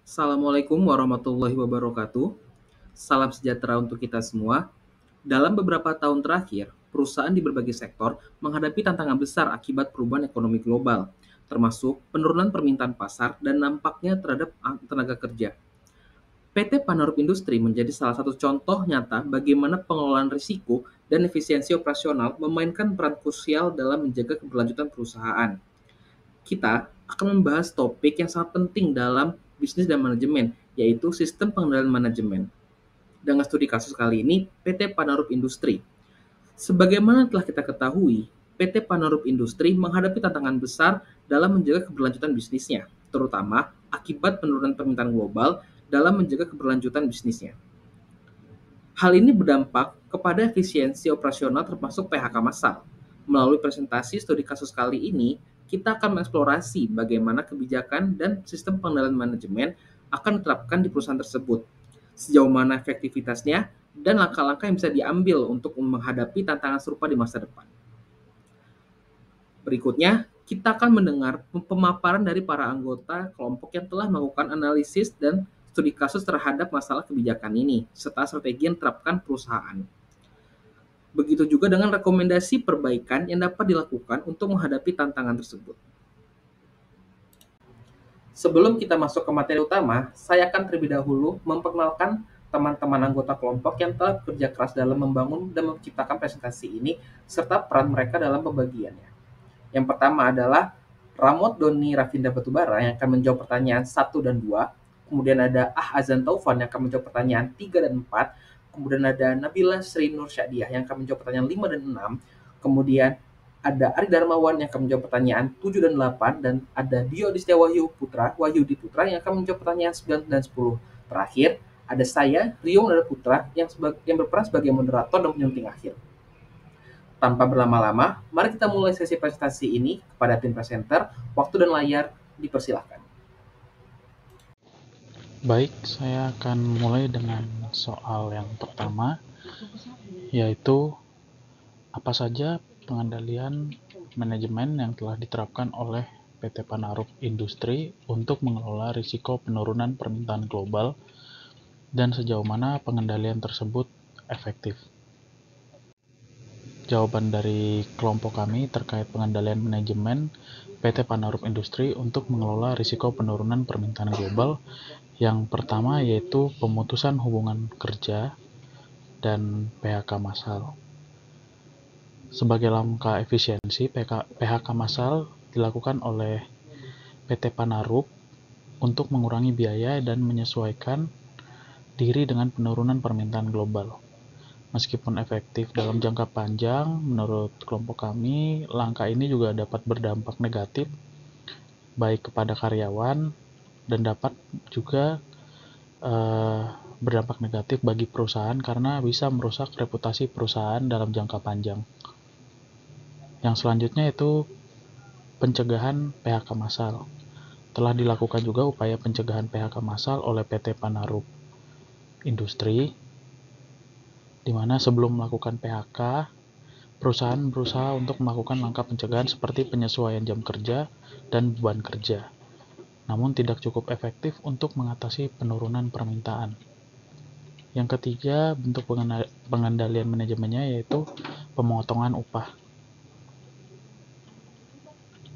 Assalamualaikum warahmatullahi wabarakatuh. Salam sejahtera untuk kita semua. Dalam beberapa tahun terakhir, perusahaan di berbagai sektor menghadapi tantangan besar akibat perubahan ekonomi global, termasuk penurunan permintaan pasar dan nampaknya terhadap tenaga kerja. PT Panarup Industri menjadi salah satu contoh nyata bagaimana pengelolaan risiko dan efisiensi operasional memainkan peran krusial dalam menjaga keberlanjutan perusahaan. Kita akan membahas topik yang sangat penting dalam bisnis dan manajemen, yaitu sistem pengendalian manajemen. Dengan studi kasus kali ini, PT Panarup Industri. Sebagaimana telah kita ketahui, PT Panarup Industri menghadapi tantangan besar dalam menjaga keberlanjutan bisnisnya, terutama akibat penurunan permintaan global dalam menjaga keberlanjutan bisnisnya. Hal ini berdampak kepada efisiensi operasional termasuk PHK massal. Melalui presentasi studi kasus kali ini, kita akan mengeksplorasi bagaimana kebijakan dan sistem pengendalian manajemen akan diterapkan di perusahaan tersebut, sejauh mana efektivitasnya, dan langkah-langkah yang bisa diambil untuk menghadapi tantangan serupa di masa depan. Berikutnya, kita akan mendengar pemaparan dari para anggota kelompok yang telah melakukan analisis dan studi kasus terhadap masalah kebijakan ini, serta strategi yang diterapkan perusahaan. Begitu juga dengan rekomendasi perbaikan yang dapat dilakukan untuk menghadapi tantangan tersebut. Sebelum kita masuk ke materi utama, saya akan terlebih dahulu memperkenalkan teman-teman anggota kelompok yang telah bekerja keras dalam membangun dan menciptakan presentasi ini, serta peran mereka dalam pembagiannya. Yang pertama adalah Ramot Doni Rafinda Batubara yang akan menjawab pertanyaan 1 dan 2. Kemudian ada Azan Taufan yang akan menjawab pertanyaan 3 dan 4. Kemudian ada Nabila Sri Nur Syadiah yang akan menjawab pertanyaan 5 dan 6. Kemudian ada Ari Darmawan yang akan menjawab pertanyaan 7 dan 8. Dan ada Dio Aditya Wahyudi Putra yang akan menjawab pertanyaan 9 dan 10. Terakhir, ada saya, Rio Nada Putra, yang berperan sebagai moderator dan penyunting akhir. Tanpa berlama-lama, mari kita mulai sesi presentasi ini. Kepada tim presenter, waktu dan layar dipersilahkan. Baik, saya akan mulai dengan soal yang pertama, yaitu apa saja pengendalian manajemen yang telah diterapkan oleh PT Panarup Industri untuk mengelola risiko penurunan permintaan global dan sejauh mana pengendalian tersebut efektif. Jawaban dari kelompok kami terkait pengendalian manajemen PT Panarup Industri untuk mengelola risiko penurunan permintaan global. Yang pertama yaitu pemutusan hubungan kerja dan PHK massal. Sebagai langkah efisiensi, PHK massal dilakukan oleh PT Panarup untuk mengurangi biaya dan menyesuaikan diri dengan penurunan permintaan global. Meskipun efektif dalam jangka panjang, menurut kelompok kami, langkah ini juga dapat berdampak negatif baik kepada karyawan dan dapat juga berdampak negatif bagi perusahaan karena bisa merusak reputasi perusahaan dalam jangka panjang. Yang selanjutnya itu pencegahan PHK massal. Telah dilakukan juga upaya pencegahan PHK massal oleh PT Panarup Industri, di mana sebelum melakukan PHK, perusahaan berusaha untuk melakukan langkah pencegahan seperti penyesuaian jam kerja dan beban kerja, namun tidak cukup efektif untuk mengatasi penurunan permintaan. Yang ketiga, bentuk pengendalian manajemennya yaitu pemotongan upah.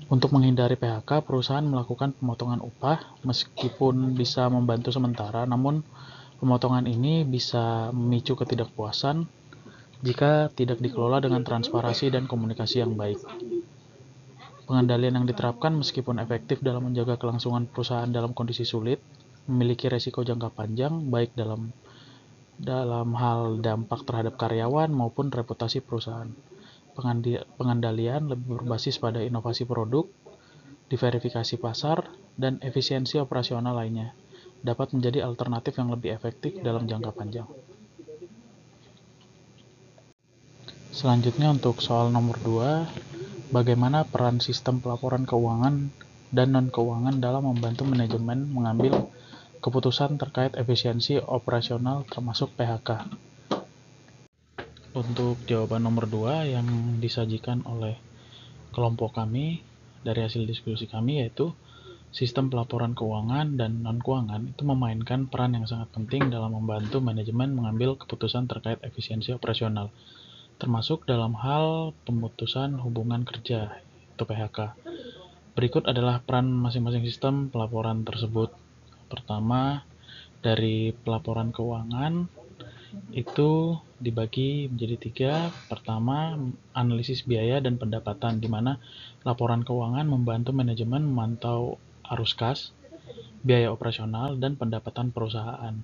Untuk menghindari PHK, perusahaan melakukan pemotongan upah meskipun bisa membantu sementara, namun pemotongan ini bisa memicu ketidakpuasan jika tidak dikelola dengan transparansi dan komunikasi yang baik. Pengendalian yang diterapkan meskipun efektif dalam menjaga kelangsungan perusahaan dalam kondisi sulit, memiliki resiko jangka panjang baik dalam hal dampak terhadap karyawan maupun reputasi perusahaan. Pengendalian lebih berbasis pada inovasi produk, diverifikasi pasar, dan efisiensi operasional lainnya dapat menjadi alternatif yang lebih efektif dalam jangka panjang. Selanjutnya untuk soal nomor 2, bagaimana peran sistem pelaporan keuangan dan non-keuangan dalam membantu manajemen mengambil keputusan terkait efisiensi operasional termasuk PHK. Untuk jawaban nomor 2 yang disajikan oleh kelompok kami dari hasil diskusi kami yaitu Sistem pelaporan keuangan dan non-keuangan itu memainkan peran yang sangat penting dalam membantu manajemen mengambil keputusan terkait efisiensi operasional, termasuk dalam hal pemutusan hubungan kerja atau PHK. Berikut adalah peran masing-masing sistem pelaporan tersebut. Pertama, dari pelaporan keuangan itu dibagi menjadi tiga. Pertama, analisis biaya dan pendapatan, di mana laporan keuangan membantu manajemen memantau arus kas, biaya operasional, dan pendapatan perusahaan.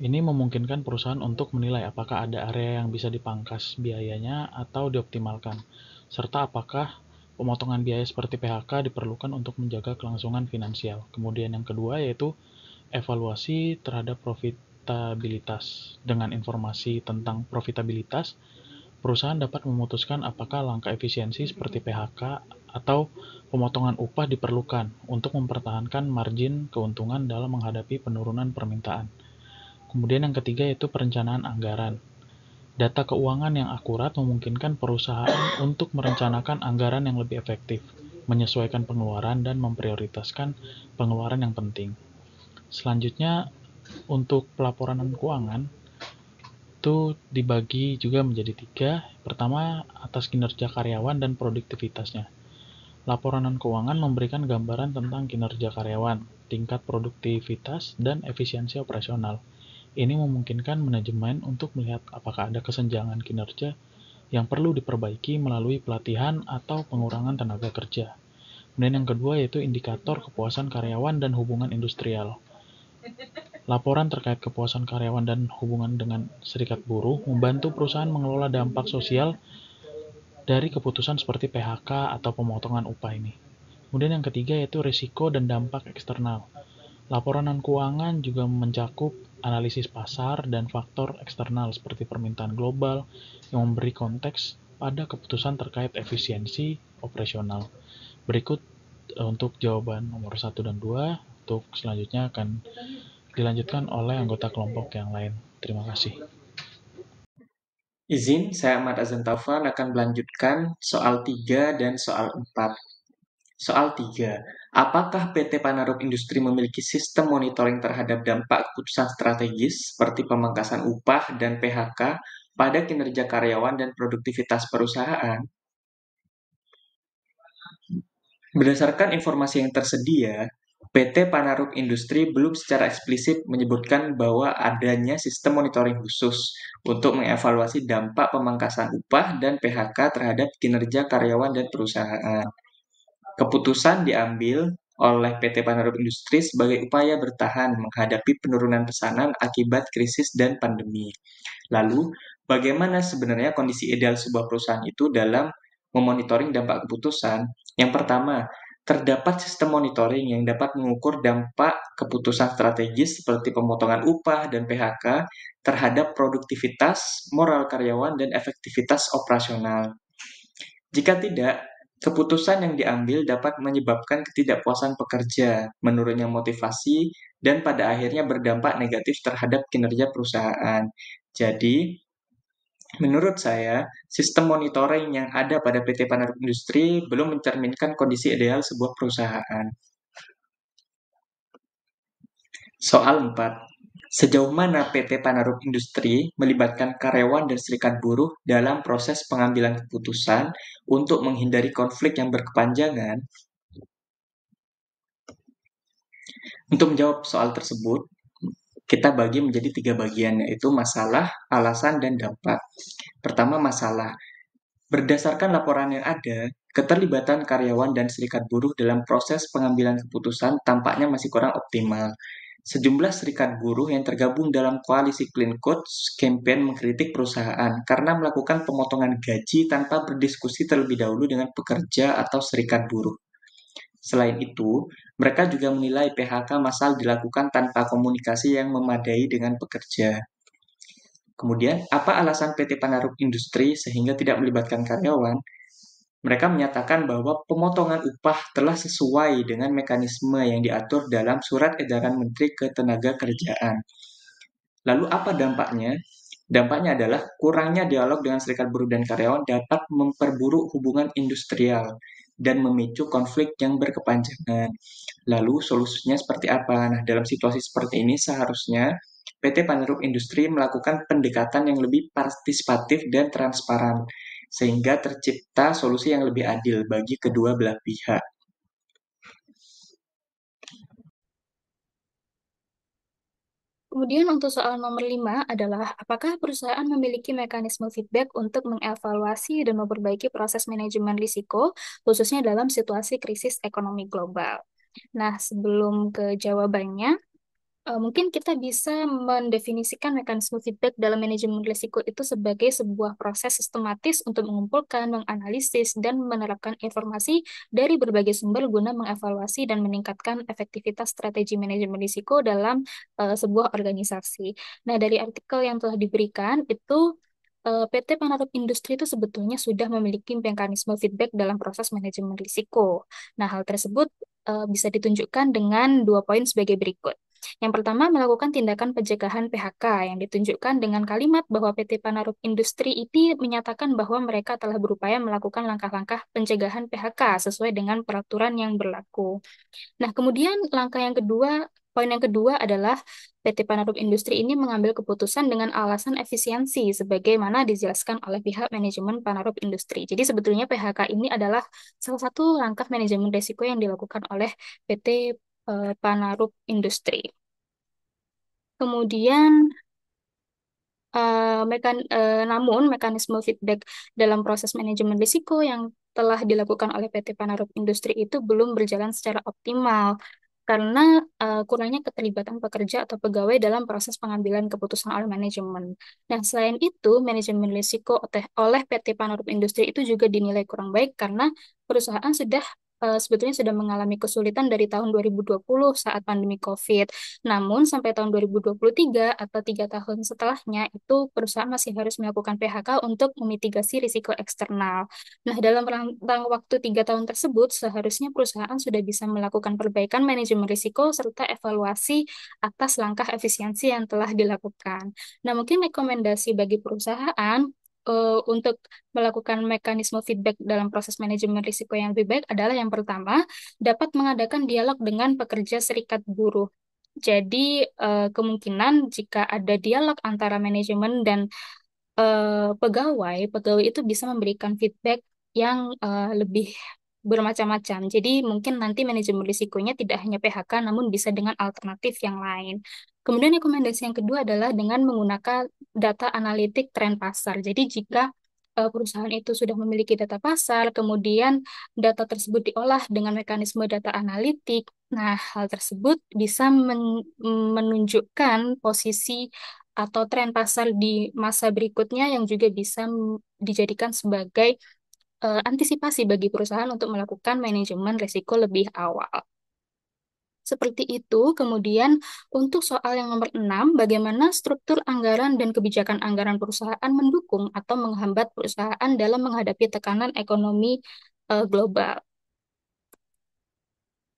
Ini memungkinkan perusahaan untuk menilai apakah ada area yang bisa dipangkas biayanya atau dioptimalkan, serta apakah pemotongan biaya seperti PHK diperlukan untuk menjaga kelangsungan finansial. Kemudian yang kedua yaitu evaluasi terhadap profitabilitas. Dengan informasi tentang profitabilitas, perusahaan dapat memutuskan apakah langkah efisiensi seperti PHK atau pemotongan upah diperlukan untuk mempertahankan margin keuntungan dalam menghadapi penurunan permintaan. Kemudian yang ketiga yaitu perencanaan anggaran. Data keuangan yang akurat memungkinkan perusahaan untuk merencanakan anggaran yang lebih efektif, menyesuaikan pengeluaran, dan memprioritaskan pengeluaran yang penting. Selanjutnya, untuk pelaporan keuangan itu dibagi juga menjadi tiga. Pertama, atas kinerja karyawan dan produktivitasnya. Laporan keuangan memberikan gambaran tentang kinerja karyawan, tingkat produktivitas, dan efisiensi operasional. Ini memungkinkan manajemen untuk melihat apakah ada kesenjangan kinerja yang perlu diperbaiki melalui pelatihan atau pengurangan tenaga kerja. Kemudian yang kedua yaitu indikator kepuasan karyawan dan hubungan industrial. Laporan terkait kepuasan karyawan dan hubungan dengan serikat buruh membantu perusahaan mengelola dampak sosial dari keputusan seperti PHK atau pemotongan upah ini. Kemudian yang ketiga yaitu risiko dan dampak eksternal. Laporan keuangan juga mencakup analisis pasar dan faktor eksternal seperti permintaan global yang memberi konteks pada keputusan terkait efisiensi operasional. Berikut untuk jawaban nomor 1 dan 2. Untuk selanjutnya akan dilanjutkan oleh anggota kelompok yang lain. Terima kasih. Izin, saya Ahmad Azan Taufan akan melanjutkan soal 3 dan soal 4. Soal 3. Apakah PT Panarup Industri memiliki sistem monitoring terhadap dampak keputusan strategis seperti pemangkasan upah dan PHK pada kinerja karyawan dan produktivitas perusahaan? Berdasarkan informasi yang tersedia, PT Panarup Industri belum secara eksplisit menyebutkan bahwa adanya sistem monitoring khusus untuk mengevaluasi dampak pemangkasan upah dan PHK terhadap kinerja karyawan dan perusahaan. Keputusan diambil oleh PT Panarup Industri sebagai upaya bertahan menghadapi penurunan pesanan akibat krisis dan pandemi. Lalu, bagaimana sebenarnya kondisi ideal sebuah perusahaan itu dalam memonitoring dampak keputusan? Yang pertama, terdapat sistem monitoring yang dapat mengukur dampak keputusan strategis seperti pemotongan upah dan PHK terhadap produktivitas, moral karyawan, dan efektivitas operasional. Jika tidak, keputusan yang diambil dapat menyebabkan ketidakpuasan pekerja, menurunnya motivasi, dan pada akhirnya berdampak negatif terhadap kinerja perusahaan. Jadi, menurut saya, sistem monitoring yang ada pada PT Panarup Industri belum mencerminkan kondisi ideal sebuah perusahaan. Soal 4. Sejauh mana PT Panarup Industri melibatkan karyawan dan serikat buruh dalam proses pengambilan keputusan untuk menghindari konflik yang berkepanjangan? Untuk menjawab soal tersebut, kita bagi menjadi 3 bagian, yaitu masalah, alasan, dan dampak. Pertama, masalah. Berdasarkan laporan yang ada, keterlibatan karyawan dan serikat buruh dalam proses pengambilan keputusan tampaknya masih kurang optimal. Sejumlah serikat buruh yang tergabung dalam koalisi Clean Codes campaign mengkritik perusahaan karena melakukan pemotongan gaji tanpa berdiskusi terlebih dahulu dengan pekerja atau serikat buruh. Selain itu, mereka juga menilai PHK massal dilakukan tanpa komunikasi yang memadai dengan pekerja. Kemudian, apa alasan PT Panarup Industri sehingga tidak melibatkan karyawan? Mereka menyatakan bahwa pemotongan upah telah sesuai dengan mekanisme yang diatur dalam Surat Edaran Menteri Ketenagakerjaan. Lalu apa dampaknya? Dampaknya adalah kurangnya dialog dengan serikat buruh dan karyawan dapat memperburuk hubungan industrial. dan memicu konflik yang berkepanjangan. Lalu solusinya seperti apa? Nah, dalam situasi seperti ini seharusnya PT Peneruk Industri melakukan pendekatan yang lebih partisipatif dan transparan, sehingga tercipta solusi yang lebih adil bagi kedua belah pihak. Kemudian untuk soal nomor 5 adalah apakah perusahaan memiliki mekanisme feedback untuk mengevaluasi dan memperbaiki proses manajemen risiko, khususnya dalam situasi krisis ekonomi global. Nah, sebelum ke jawabannya, mungkin kita bisa mendefinisikan mekanisme feedback dalam manajemen risiko itu sebagai sebuah proses sistematis untuk mengumpulkan, menganalisis, dan menerapkan informasi dari berbagai sumber guna mengevaluasi dan meningkatkan efektivitas strategi manajemen risiko dalam sebuah organisasi. Nah, dari artikel yang telah diberikan itu PT Penarup Industri itu sebetulnya sudah memiliki mekanisme feedback dalam proses manajemen risiko. Nah, hal tersebut bisa ditunjukkan dengan 2 poin sebagai berikut. Yang pertama, melakukan tindakan pencegahan PHK yang ditunjukkan dengan kalimat bahwa PT Penarup Industri ini menyatakan bahwa mereka telah berupaya melakukan langkah-langkah pencegahan PHK sesuai dengan peraturan yang berlaku. Nah, kemudian poin yang kedua adalah PT Penarup Industri ini mengambil keputusan dengan alasan efisiensi, sebagaimana dijelaskan oleh pihak manajemen Penarup Industri. Jadi sebetulnya PHK ini adalah salah satu langkah manajemen risiko yang dilakukan oleh PT Penarup Industri. Kemudian namun, mekanisme feedback dalam proses manajemen risiko yang telah dilakukan oleh PT Penarup Industri itu belum berjalan secara optimal karena kurangnya keterlibatan pekerja atau pegawai dalam proses pengambilan keputusan oleh manajemen. Nah, selain itu, manajemen risiko oleh PT Penarup Industri itu juga dinilai kurang baik karena perusahaan sebetulnya sudah mengalami kesulitan dari tahun 2020 saat pandemi COVID. Namun, sampai tahun 2023 atau 3 tahun setelahnya, itu perusahaan masih harus melakukan PHK untuk memitigasi risiko eksternal. Nah, dalam rentang waktu 3 tahun tersebut, seharusnya perusahaan sudah bisa melakukan perbaikan manajemen risiko serta evaluasi atas langkah efisiensi yang telah dilakukan. Nah, mungkin rekomendasi bagi perusahaan untuk melakukan mekanisme feedback dalam proses manajemen risiko yang lebih baik adalah yang pertama, dapat mengadakan dialog dengan pekerja serikat buruh. Jadi, kemungkinan jika ada dialog antara manajemen dan pegawai itu bisa memberikan feedback yang lebih bermacam-macam. Jadi mungkin nanti manajemen risikonya tidak hanya PHK, namun bisa dengan alternatif yang lain. Kemudian rekomendasi yang kedua adalah dengan menggunakan data analitik tren pasar. Jadi jika perusahaan itu sudah memiliki data pasar, kemudian data tersebut diolah dengan mekanisme data analitik. Nah, hal tersebut bisa menunjukkan posisi atau tren pasar di masa berikutnya yang juga bisa dijadikan sebagai antisipasi bagi perusahaan untuk melakukan manajemen risiko lebih awal. Seperti itu, kemudian untuk soal yang nomor 6, bagaimana struktur anggaran dan kebijakan anggaran perusahaan mendukung atau menghambat perusahaan dalam menghadapi tekanan ekonomi global.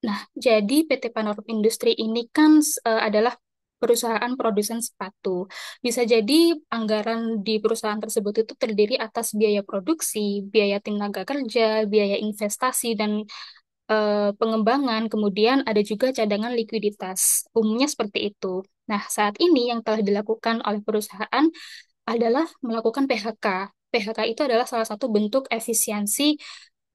Nah, jadi PT Panorama Industri ini kan adalah perusahaan produsen sepatu. Bisa jadi anggaran di perusahaan tersebut itu terdiri atas biaya produksi, biaya tenaga kerja, biaya investasi, dan pengembangan, kemudian ada juga cadangan likuiditas. Umumnya seperti itu. Nah, saat ini yang telah dilakukan oleh perusahaan adalah melakukan PHK. PHK itu adalah salah satu bentuk efisiensi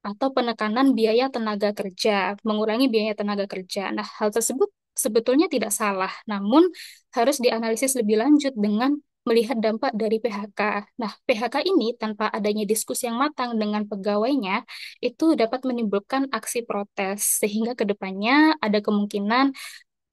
atau penekanan biaya tenaga kerja, mengurangi biaya tenaga kerja. Nah, hal tersebut sebetulnya tidak salah, namun harus dianalisis lebih lanjut dengan melihat dampak dari PHK. Nah, PHK ini tanpa adanya diskusi yang matang dengan pegawainya, itu dapat menimbulkan aksi protes, sehingga ke depannya ada kemungkinan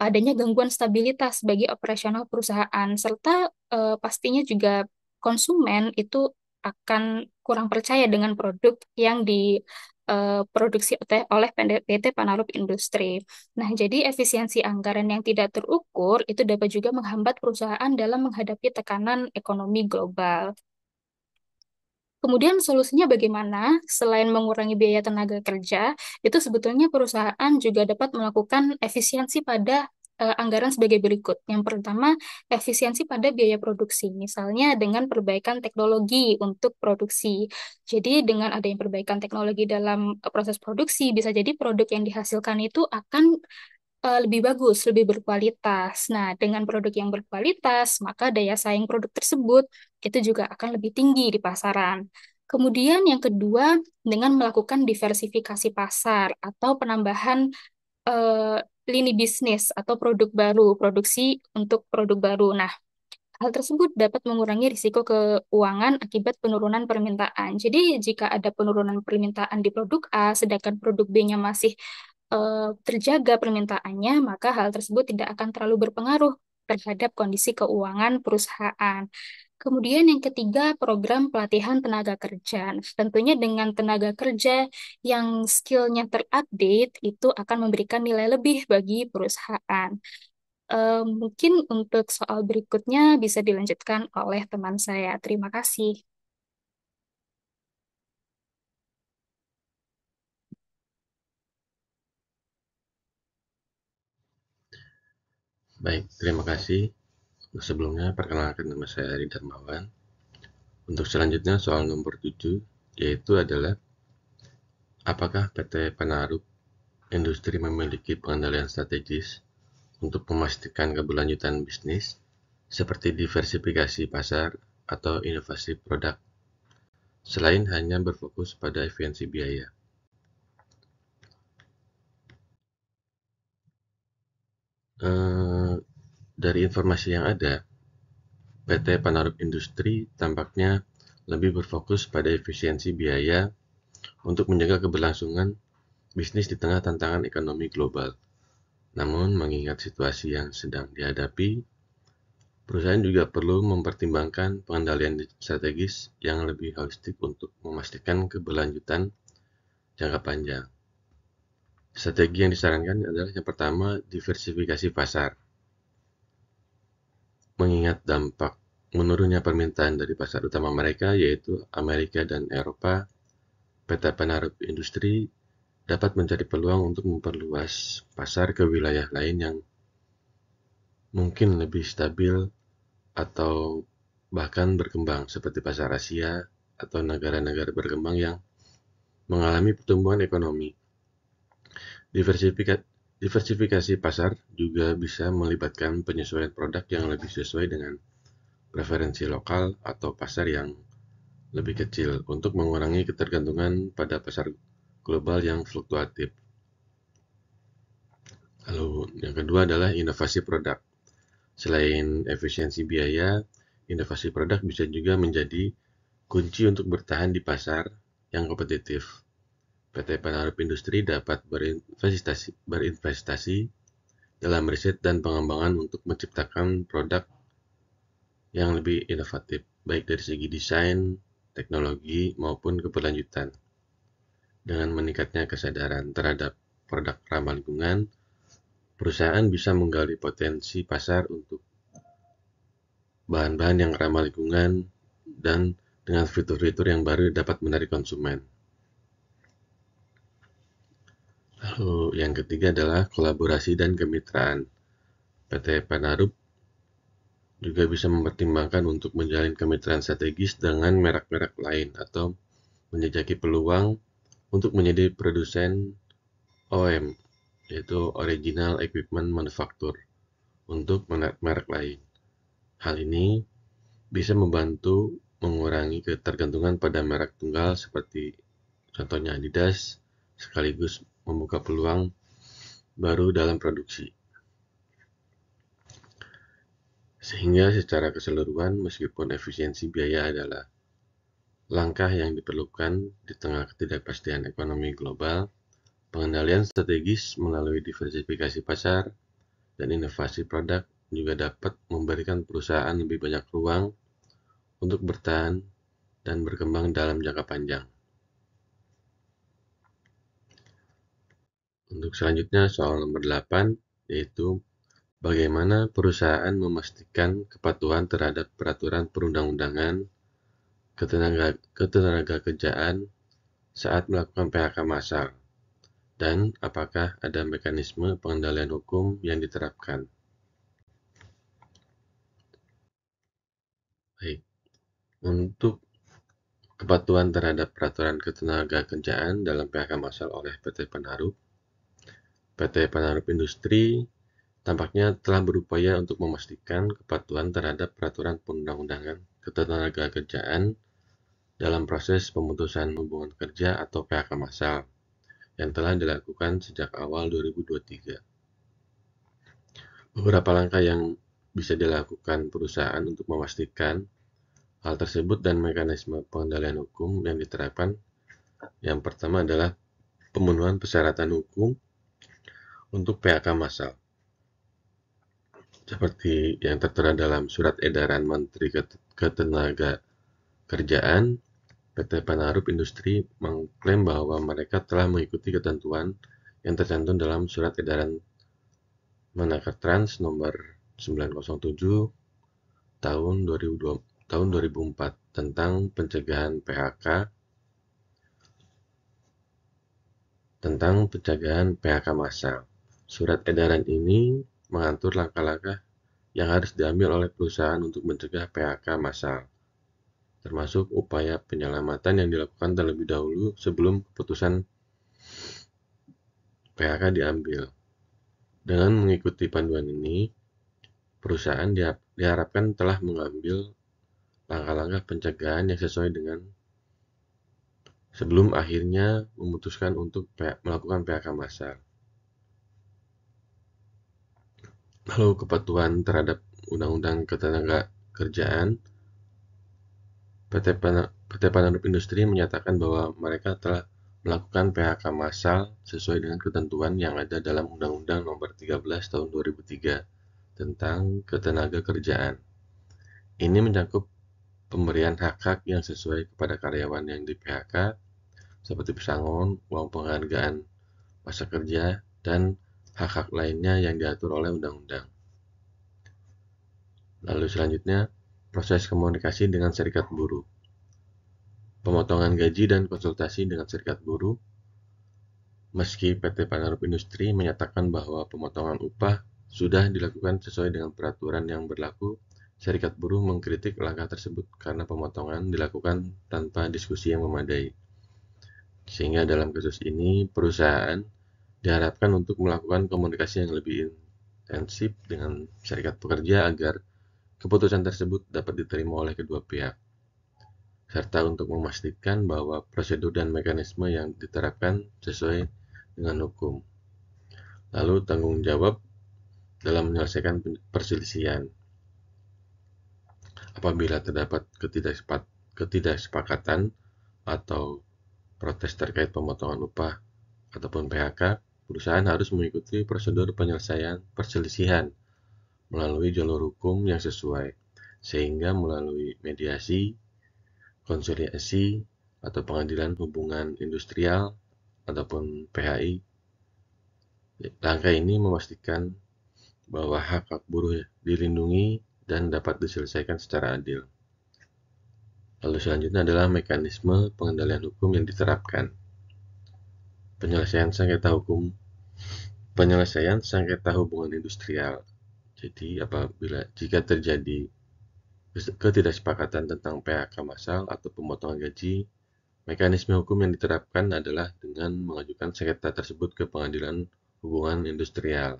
adanya gangguan stabilitas bagi operasional perusahaan, serta pastinya juga konsumen itu akan kurang percaya dengan produk yang diproduksi oleh PT Penarup Industri. Nah, jadi efisiensi anggaran yang tidak terukur itu dapat juga menghambat perusahaan dalam menghadapi tekanan ekonomi global. Kemudian solusinya bagaimana? Selain mengurangi biaya tenaga kerja, itu sebetulnya perusahaan juga dapat melakukan efisiensi pada anggaran sebagai berikut. Yang pertama, efisiensi pada biaya produksi, misalnya dengan perbaikan teknologi untuk produksi. Jadi dengan adanya perbaikan teknologi dalam proses produksi, bisa jadi produk yang dihasilkan itu akan lebih bagus, lebih berkualitas. Nah, dengan produk yang berkualitas, maka daya saing produk tersebut itu juga akan lebih tinggi di pasaran. Kemudian yang kedua, dengan melakukan diversifikasi pasar atau penambahan eh, lini bisnis atau produk baru, produksi untuk produk baru. Nah, hal tersebut dapat mengurangi risiko keuangan akibat penurunan permintaan. Jadi, jika ada penurunan permintaan di produk A, sedangkan produk B-nya masih terjaga permintaannya, maka hal tersebut tidak akan terlalu berpengaruh terhadap kondisi keuangan perusahaan. Kemudian yang ketiga, program pelatihan tenaga kerja. Nah, tentunya dengan tenaga kerja yang skillnya terupdate, itu akan memberikan nilai lebih bagi perusahaan. Mungkin untuk soal berikutnya bisa dilanjutkan oleh teman saya. Terima kasih. Baik, terima kasih. Sebelumnya, perkenalkan nama saya Ari Darmawan. Untuk selanjutnya, soal nomor 7, yaitu adalah apakah PT Penarup Industri memiliki pengendalian strategis untuk memastikan keberlanjutan bisnis, seperti diversifikasi pasar atau inovasi produk, selain hanya berfokus pada efisiensi biaya. Dari informasi yang ada, PT Penarup Industri tampaknya lebih berfokus pada efisiensi biaya untuk menjaga keberlangsungan bisnis di tengah tantangan ekonomi global. Namun, mengingat situasi yang sedang dihadapi, perusahaan juga perlu mempertimbangkan pengendalian strategis yang lebih holistik untuk memastikan keberlanjutan jangka panjang. Strategi yang disarankan adalah yang pertama, diversifikasi pasar. Mengingat dampak menurunnya permintaan dari pasar utama mereka, yaitu Amerika dan Eropa, PT Penarup Industri dapat mencari peluang untuk memperluas pasar ke wilayah lain yang mungkin lebih stabil atau bahkan berkembang, seperti pasar Asia atau negara-negara berkembang yang mengalami pertumbuhan ekonomi. Diversifikasi pasar juga bisa melibatkan penyesuaian produk yang lebih sesuai dengan preferensi lokal atau pasar yang lebih kecil untuk mengurangi ketergantungan pada pasar global yang fluktuatif. Lalu yang kedua adalah inovasi produk. Selain efisiensi biaya, inovasi produk bisa juga menjadi kunci untuk bertahan di pasar yang kompetitif. PT Penarup Industri dapat berinvestasi dalam riset dan pengembangan untuk menciptakan produk yang lebih inovatif, baik dari segi desain, teknologi, maupun keberlanjutan. Dengan meningkatnya kesadaran terhadap produk ramah lingkungan, perusahaan bisa menggali potensi pasar untuk bahan-bahan yang ramah lingkungan dan dengan fitur-fitur yang baru dapat menarik konsumen. Lalu yang ketiga adalah kolaborasi dan kemitraan. PT Penarup juga bisa mempertimbangkan untuk menjalin kemitraan strategis dengan merek-merek lain atau menjajaki peluang untuk menjadi produsen OEM, yaitu Original Equipment Manufacturer, untuk merek lain. Hal ini bisa membantu mengurangi ketergantungan pada merek tunggal seperti contohnya Adidas, sekaligus membuka peluang baru dalam produksi. Sehingga secara keseluruhan, meskipun efisiensi biaya adalah langkah yang diperlukan di tengah ketidakpastian ekonomi global, pengendalian strategis melalui diversifikasi pasar dan inovasi produk juga dapat memberikan perusahaan lebih banyak ruang untuk bertahan dan berkembang dalam jangka panjang. Untuk selanjutnya soal nomor 8, yaitu bagaimana perusahaan memastikan kepatuhan terhadap peraturan perundang-undangan ketenagakerjaan saat melakukan PHK massal, dan apakah ada mekanisme pengendalian hukum yang diterapkan. Untuk kepatuhan terhadap peraturan ketenagakerjaan dalam PHK massal oleh PT Penarup Industri tampaknya telah berupaya untuk memastikan kepatuhan terhadap peraturan perundang-undangan ketenagakerjaan dalam proses pemutusan hubungan kerja atau PHK massal yang telah dilakukan sejak awal 2023. Beberapa langkah yang bisa dilakukan perusahaan untuk memastikan hal tersebut dan mekanisme pengendalian hukum yang diterapkan. Yang pertama adalah pemenuhan persyaratan hukum untuk PHK massal, seperti yang tertera dalam Surat Edaran Menteri Ketenagakerjaan. PT Penarup Industri mengklaim bahwa mereka telah mengikuti ketentuan yang tercantum dalam Surat Edaran Menakertrans nomor 907 tahun 2004 tentang pencegahan PHK massal. Surat edaran ini mengatur langkah-langkah yang harus diambil oleh perusahaan untuk mencegah PHK massal, termasuk upaya penyelamatan yang dilakukan terlebih dahulu sebelum keputusan PHK diambil. Dengan mengikuti panduan ini, perusahaan diharapkan telah mengambil langkah-langkah pencegahan yang sesuai dengan sebelum akhirnya memutuskan untuk melakukan PHK massal. Lalu kepatuhan terhadap Undang-Undang Ketenagakerjaan, PT Penarup Industri menyatakan bahwa mereka telah melakukan PHK massal sesuai dengan ketentuan yang ada dalam Undang-Undang Nomor 13 Tahun 2003 tentang Ketenagakerjaan. Ini mencakup pemberian hak-hak yang sesuai kepada karyawan yang di PHK, seperti pesangon, uang penghargaan masa kerja, dan hak-hak lainnya yang diatur oleh undang-undang. Lalu selanjutnya, proses komunikasi dengan serikat buruh. Pemotongan gaji dan konsultasi dengan serikat buruh. Meski PT Penarup Industri menyatakan bahwa pemotongan upah sudah dilakukan sesuai dengan peraturan yang berlaku, serikat buruh mengkritik langkah tersebut karena pemotongan dilakukan tanpa diskusi yang memadai. Sehingga dalam kasus ini, perusahaan diharapkan untuk melakukan komunikasi yang lebih intensif dengan serikat pekerja agar keputusan tersebut dapat diterima oleh kedua pihak, serta untuk memastikan bahwa prosedur dan mekanisme yang diterapkan sesuai dengan hukum. Lalu tanggung jawab dalam menyelesaikan perselisihan. Apabila terdapat ketidaksepakatan atau protes terkait pemotongan upah ataupun PHK, perusahaan harus mengikuti prosedur penyelesaian perselisihan melalui jalur hukum yang sesuai, sehingga melalui mediasi, konsiliasi, atau pengadilan hubungan industrial ataupun PHI. Langkah ini memastikan bahwa hak-hak buruh dilindungi dan dapat diselesaikan secara adil. Lalu selanjutnya adalah mekanisme pengendalian hukum yang diterapkan. Penyelesaian sengketa hubungan industrial. Jadi jika terjadi ketidaksepakatan tentang PHK massal atau pemotongan gaji, mekanisme hukum yang diterapkan adalah dengan mengajukan sengketa tersebut ke pengadilan hubungan industrial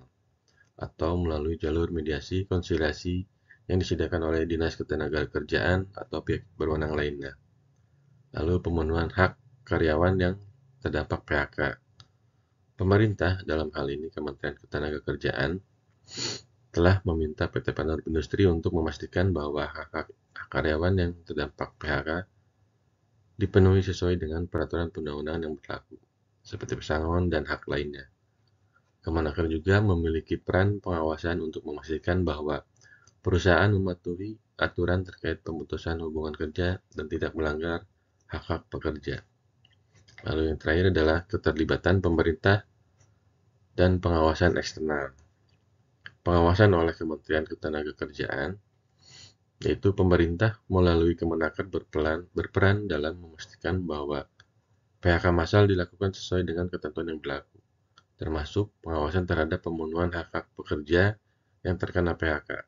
atau melalui jalur mediasi konsiliasi yang disediakan oleh Dinas Ketenagakerjaan atau pihak berwenang lainnya. Lalu pemenuhan hak karyawan yang terdampak PHK. Pemerintah, dalam hal ini Kementerian Ketenagakerjaan, telah meminta PT Penarup Industri untuk memastikan bahwa hak karyawan yang terdampak PHK dipenuhi sesuai dengan peraturan perundang-undangan yang berlaku, seperti pesangon dan hak lainnya. Kemenaker juga memiliki peran pengawasan untuk memastikan bahwa perusahaan mematuhi aturan terkait pemutusan hubungan kerja dan tidak melanggar hak-hak pekerja. Lalu yang terakhir adalah keterlibatan pemerintah dan pengawasan eksternal. Pengawasan oleh Kementerian Ketenagakerjaan, yaitu pemerintah melalui Kemenaker berperan dalam memastikan bahwa PHK massal dilakukan sesuai dengan ketentuan yang berlaku, termasuk pengawasan terhadap pemenuhan hak-hak pekerja yang terkena PHK.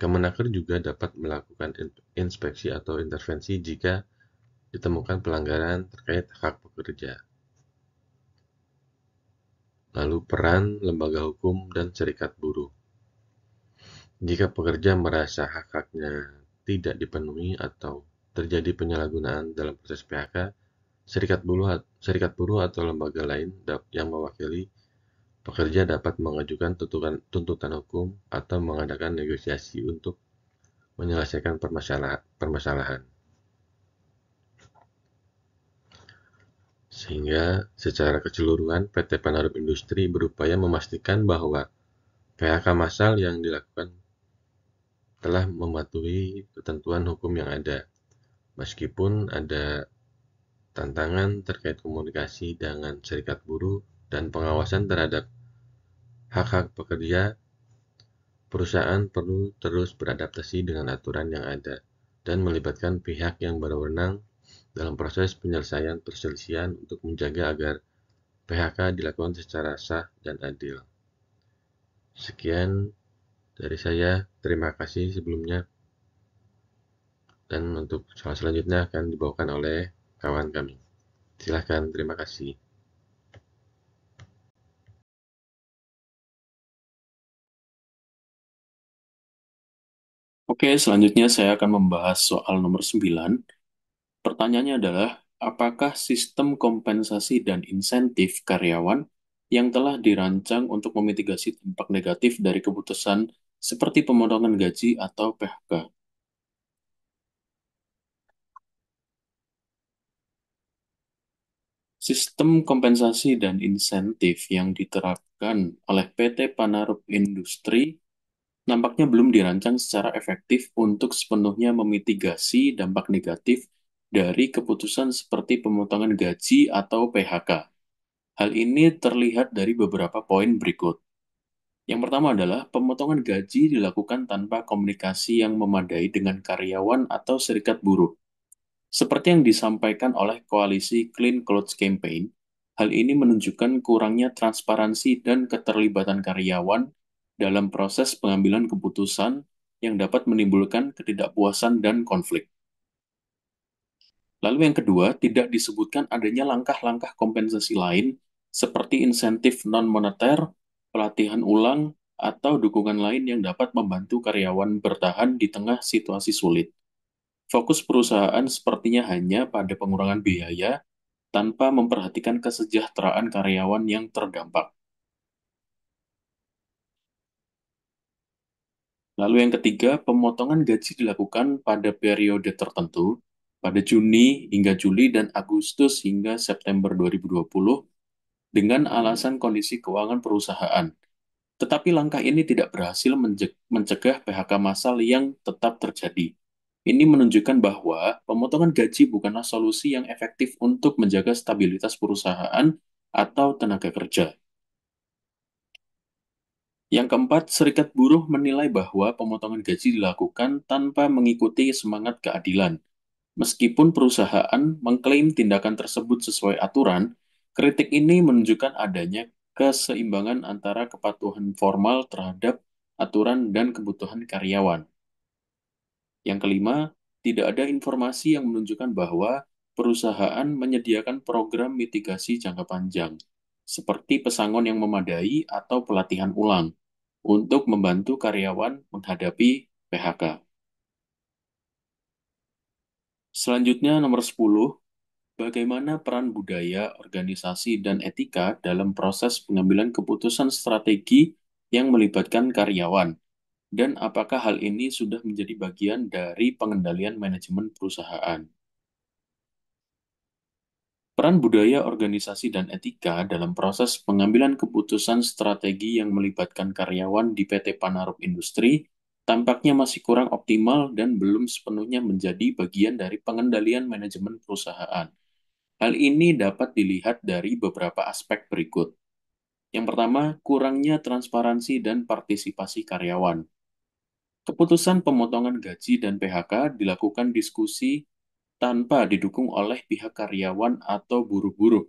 Kemenaker juga dapat melakukan inspeksi atau intervensi jika ditemukan pelanggaran terkait hak pekerja. Lalu peran lembaga hukum dan serikat buruh. Jika pekerja merasa hak-haknya tidak dipenuhi atau terjadi penyalahgunaan dalam proses PHK, serikat buruh atau lembaga lain yang mewakili pekerja dapat mengajukan tuntutan hukum atau mengadakan negosiasi untuk menyelesaikan permasalahan. Sehingga secara keseluruhan PT Penarup Industri berupaya memastikan bahwa PHK massal yang dilakukan telah mematuhi ketentuan hukum yang ada, meskipun ada tantangan terkait komunikasi dengan serikat buruh dan pengawasan terhadap hak-hak pekerja. Perusahaan perlu terus beradaptasi dengan aturan yang ada dan melibatkan pihak yang berwenang dalam proses penyelesaian perselisihan untuk menjaga agar PHK dilakukan secara sah dan adil. Sekian dari saya, terima kasih sebelumnya. Dan untuk soal selanjutnya akan dibawakan oleh kawan kami. Silahkan, terima kasih. Oke, selanjutnya saya akan membahas soal nomor 9. Pertanyaannya adalah, apakah sistem kompensasi dan insentif karyawan yang telah dirancang untuk memitigasi dampak negatif dari keputusan seperti pemotongan gaji atau PHK? Sistem kompensasi dan insentif yang diterapkan oleh PT Panarup Industri nampaknya belum dirancang secara efektif untuk sepenuhnya memitigasi dampak negatif dari keputusan seperti pemotongan gaji atau PHK. Hal ini terlihat dari beberapa poin berikut. Yang pertama adalah pemotongan gaji dilakukan tanpa komunikasi yang memadai dengan karyawan atau serikat buruh. Seperti yang disampaikan oleh koalisi Clean Clothes Campaign, hal ini menunjukkan kurangnya transparansi dan keterlibatan karyawan dalam proses pengambilan keputusan yang dapat menimbulkan ketidakpuasan dan konflik. Lalu yang kedua, tidak disebutkan adanya langkah-langkah kompensasi lain seperti insentif non-moneter, pelatihan ulang, atau dukungan lain yang dapat membantu karyawan bertahan di tengah situasi sulit. Fokus perusahaan sepertinya hanya pada pengurangan biaya tanpa memperhatikan kesejahteraan karyawan yang terdampak. Lalu yang ketiga, pemotongan gaji dilakukan pada periode tertentu, pada Juni hingga Juli dan Agustus hingga September 2020, dengan alasan kondisi keuangan perusahaan. Tetapi langkah ini tidak berhasil mencegah PHK massal yang tetap terjadi. Ini menunjukkan bahwa pemotongan gaji bukanlah solusi yang efektif untuk menjaga stabilitas perusahaan atau tenaga kerja. Yang keempat, serikat buruh menilai bahwa pemotongan gaji dilakukan tanpa mengikuti semangat keadilan. Meskipun perusahaan mengklaim tindakan tersebut sesuai aturan, kritik ini menunjukkan adanya keseimbangan antara kepatuhan formal terhadap aturan dan kebutuhan karyawan. Yang kelima, tidak ada informasi yang menunjukkan bahwa perusahaan menyediakan program mitigasi jangka panjang, seperti pesangon yang memadai atau pelatihan ulang, untuk membantu karyawan menghadapi PHK. Selanjutnya, nomor 10, bagaimana peran budaya, organisasi, dan etika dalam proses pengambilan keputusan strategi yang melibatkan karyawan? Dan apakah hal ini sudah menjadi bagian dari pengendalian manajemen perusahaan? Peran budaya, organisasi, dan etika dalam proses pengambilan keputusan strategi yang melibatkan karyawan di PT Panarup Industri tampaknya masih kurang optimal dan belum sepenuhnya menjadi bagian dari pengendalian manajemen perusahaan. Hal ini dapat dilihat dari beberapa aspek berikut. Yang pertama, kurangnya transparansi dan partisipasi karyawan. Keputusan pemotongan gaji dan PHK dilakukan diskusi tanpa didukung oleh pihak karyawan atau buruh-buruh.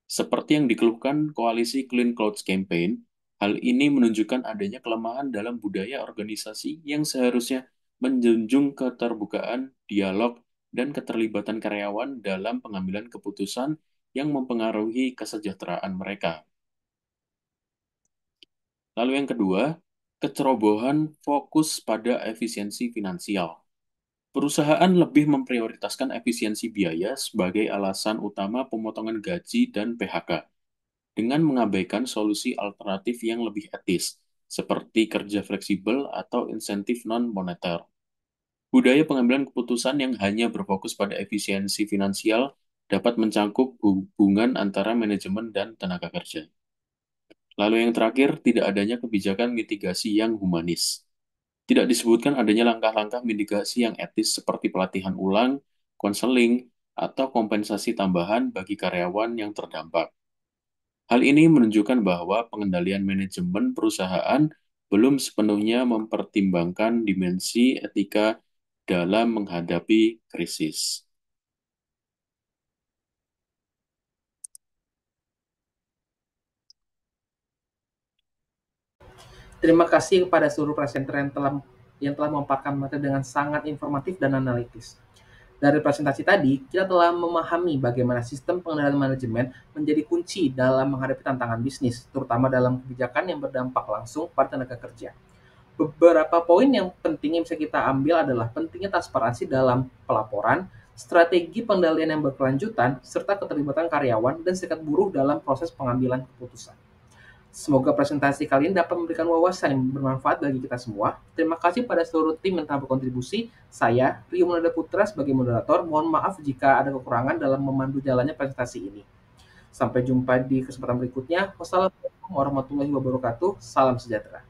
Seperti yang dikeluhkan koalisi Clean Clothes Campaign, Hal ini menunjukkan adanya kelemahan dalam budaya organisasi yang seharusnya menjunjung keterbukaan, dialog, dan keterlibatan karyawan dalam pengambilan keputusan yang mempengaruhi kesejahteraan mereka. Lalu yang kedua, kecerobohan fokus pada efisiensi finansial. Perusahaan lebih memprioritaskan efisiensi biaya sebagai alasan utama pemotongan gaji dan PHK, dengan mengabaikan solusi alternatif yang lebih etis, seperti kerja fleksibel atau insentif non-moneter. Budaya pengambilan keputusan yang hanya berfokus pada efisiensi finansial dapat mencangkup hubungan antara manajemen dan tenaga kerja. Lalu yang terakhir, tidak adanya kebijakan mitigasi yang humanis. Tidak disebutkan adanya langkah-langkah mitigasi yang etis seperti pelatihan ulang, konseling, atau kompensasi tambahan bagi karyawan yang terdampak. Hal ini menunjukkan bahwa pengendalian manajemen perusahaan belum sepenuhnya mempertimbangkan dimensi etika dalam menghadapi krisis. Terima kasih kepada seluruh presenter yang telah memaparkan materi dengan sangat informatif dan analitis. Dari presentasi tadi, kita telah memahami bagaimana sistem pengendalian manajemen menjadi kunci dalam menghadapi tantangan bisnis, terutama dalam kebijakan yang berdampak langsung pada tenaga kerja. Beberapa poin yang penting yang bisa kita ambil adalah pentingnya transparansi dalam pelaporan, strategi pengendalian yang berkelanjutan, serta keterlibatan karyawan dan serikat buruh dalam proses pengambilan keputusan. Semoga presentasi kali ini dapat memberikan wawasan yang bermanfaat bagi kita semua. Terima kasih pada seluruh tim yang telah berkontribusi. Saya, Rio Munada Putra, sebagai moderator. Mohon maaf jika ada kekurangan dalam memandu jalannya presentasi ini. Sampai jumpa di kesempatan berikutnya. Wassalamualaikum warahmatullahi wabarakatuh. Salam sejahtera.